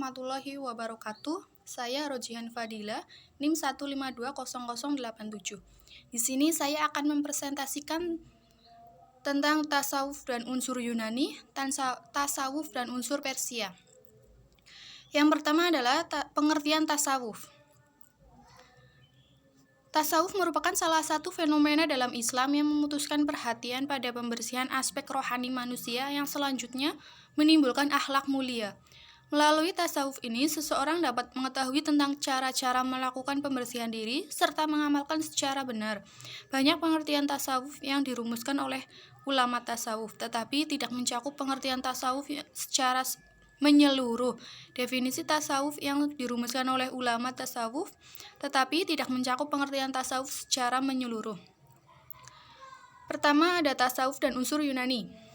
warahmatullahi wabarakatuh. Saya Rojihan Fadila, NIM 1520087. Di sini saya akan mempresentasikan tentang tasawuf dan unsur Yunani, tasawuf dan unsur Persia. Yang pertama adalah pengertian tasawuf. Tasawuf merupakan salah satu fenomena dalam Islam yang memutuskan perhatian pada pembersihan aspek rohani manusia yang selanjutnya menimbulkan akhlak mulia. Melalui tasawuf ini, seseorang dapat mengetahui tentang cara-cara melakukan pembersihan diri serta mengamalkan secara benar. Banyak pengertian tasawuf yang dirumuskan oleh ulama tasawuf, tetapi tidak mencakup pengertian tasawuf secara menyeluruh. Definisi tasawuf yang dirumuskan oleh ulama tasawuf, tetapi tidak mencakup pengertian tasawuf secara menyeluruh. Pertama, ada tasawuf dan unsur Yunani.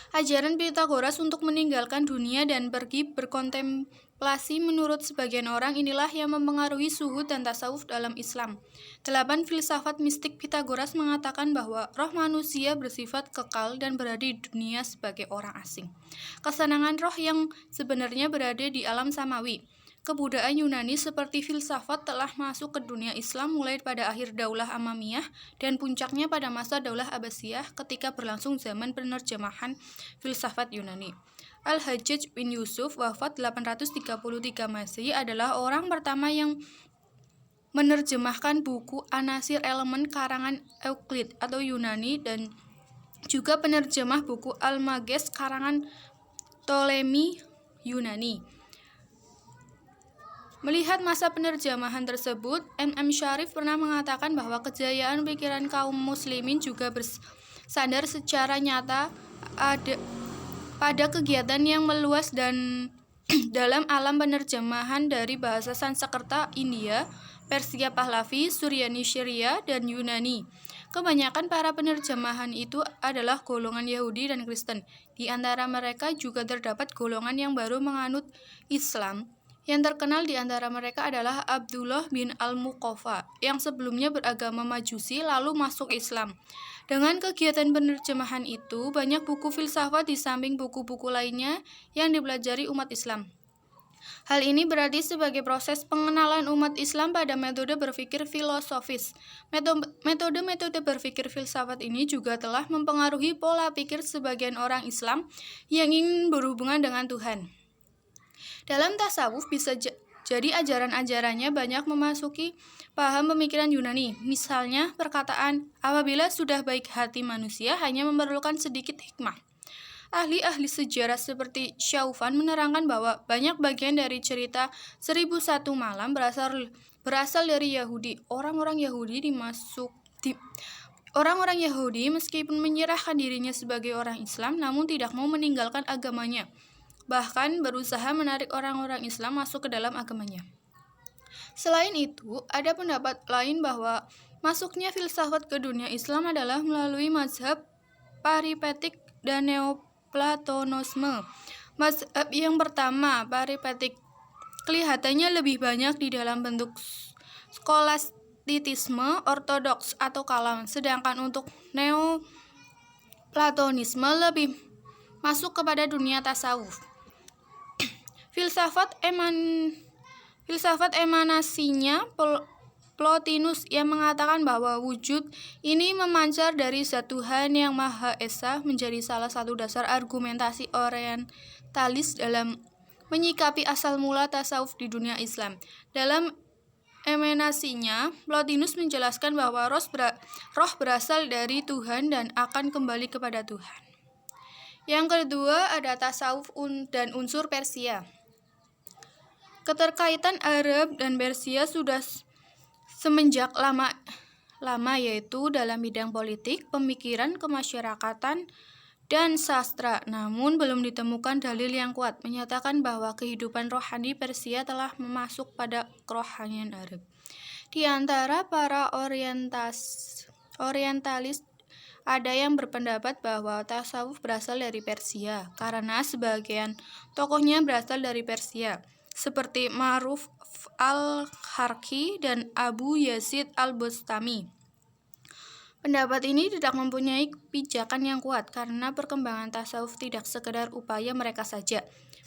Ajaran Pitagoras untuk meninggalkan dunia dan pergi berkontemplasi menurut sebagian orang inilah yang mempengaruhi zuhud dan tasawuf dalam Islam. 8 filsafat mistik Pitagoras mengatakan bahwa roh manusia bersifat kekal dan berada di dunia sebagai orang asing. Kesenangan roh yang sebenarnya berada di alam samawi. Kebudayaan Yunani seperti filsafat telah masuk ke dunia Islam mulai pada akhir Daulah Amamiyah dan puncaknya pada masa Daulah Abbasiyah ketika berlangsung zaman penerjemahan filsafat Yunani. Al-Hajjaj bin Yusuf wafat 833 Masehi adalah orang pertama yang menerjemahkan buku Anasir Elemen karangan Euklid atau Yunani dan juga penerjemah buku Al-Mages karangan Ptolemy Yunani. Melihat masa penerjemahan tersebut, M.M. Syarif pernah mengatakan bahwa kejayaan pikiran kaum muslimin juga bersandar secara nyata pada kegiatan yang meluas dan dalam alam penerjemahan dari bahasa Sanskerta India, Persia Pahlavi, Suryani Syria, dan Yunani. Kebanyakan para penerjemahan itu adalah golongan Yahudi dan Kristen. Di antara mereka juga terdapat golongan yang baru menganut Islam. Yang terkenal di antara mereka adalah Abdullah bin Al-Muqaffa yang sebelumnya beragama Majusi lalu masuk Islam. Dengan kegiatan penerjemahan itu, banyak buku filsafat di samping buku-buku lainnya yang dipelajari umat Islam. Hal ini berarti sebagai proses pengenalan umat Islam pada metode berpikir filosofis. Metode berpikir filsafat ini juga telah mempengaruhi pola pikir sebagian orang Islam yang ingin berhubungan dengan Tuhan. Dalam tasawuf bisa jadi ajaran-ajarannya banyak memasuki paham pemikiran Yunani. Misalnya perkataan, apabila sudah baik hati manusia hanya memerlukan sedikit hikmah. Ahli-ahli sejarah seperti Syaufan menerangkan bahwa banyak bagian dari cerita 1001 malam berasal dari Yahudi. Orang-orang Yahudi meskipun menyerahkan dirinya sebagai orang Islam namun tidak mau meninggalkan agamanya. Bahkan berusaha menarik orang-orang Islam masuk ke dalam agamanya. Selain itu, ada pendapat lain bahwa masuknya filsafat ke dunia Islam adalah melalui mazhab Paripetik dan Neoplatonisme. Mazhab yang pertama, Paripetik, kelihatannya lebih banyak di dalam bentuk skolastitisme ortodoks atau kalam, sedangkan untuk Neoplatonisme lebih masuk kepada dunia tasawuf. Filsafat emanasinya Plotinus yang mengatakan bahwa wujud ini memancar dari Zat Tuhan yang Maha Esa menjadi salah satu dasar argumentasi orientalis dalam menyikapi asal mula tasawuf di dunia Islam. Dalam emanasinya, Plotinus menjelaskan bahwa roh berasal dari Tuhan dan akan kembali kepada Tuhan. Yang kedua ada tasawuf dan unsur Persia. Keterkaitan Arab dan Persia sudah semenjak lama yaitu dalam bidang politik, pemikiran, kemasyarakatan, dan sastra. Namun belum ditemukan dalil yang kuat menyatakan bahwa kehidupan rohani Persia telah memasuk pada kerohanian Arab. Di antara para orientalis ada yang berpendapat bahwa tasawuf berasal dari Persia karena sebagian tokohnya berasal dari Persia, seperti Ma'ruf al-Harqi dan Abu Yazid al-Bustami. Pendapat ini tidak mempunyai pijakan yang kuat karena perkembangan tasawuf tidak sekedar upaya mereka saja.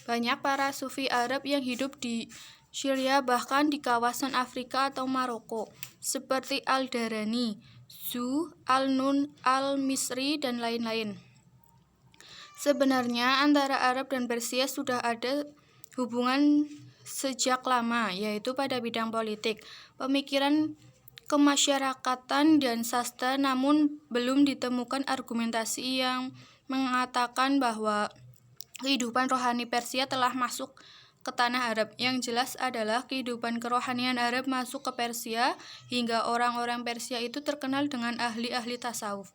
Banyak para sufi Arab yang hidup di Syria bahkan di kawasan Afrika atau Maroko, seperti Al-Darani, Zu, Al-Nun, Al-Misri, dan lain-lain. Sebenarnya antara Arab dan Persia sudah ada hubungan sejak lama, yaitu pada bidang politik, pemikiran, kemasyarakatan, dan sastra, namun belum ditemukan argumentasi yang mengatakan bahwa kehidupan rohani Persia telah masuk ke tanah Arab. Yang jelas adalah kehidupan kerohanian Arab masuk ke Persia hingga orang-orang Persia itu terkenal dengan ahli-ahli tasawuf.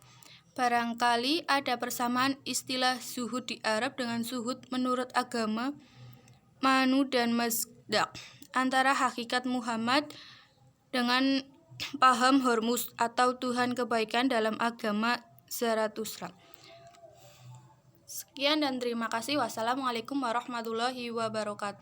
Barangkali ada persamaan istilah zuhud di Arab dengan zuhud menurut agama Manu dan Mazdak, antara hakikat Muhammad dengan paham Hormuz atau Tuhan kebaikan dalam agama Zarathustra. Sekian dan terima kasih. Wassalamualaikum warahmatullahi wabarakatuh.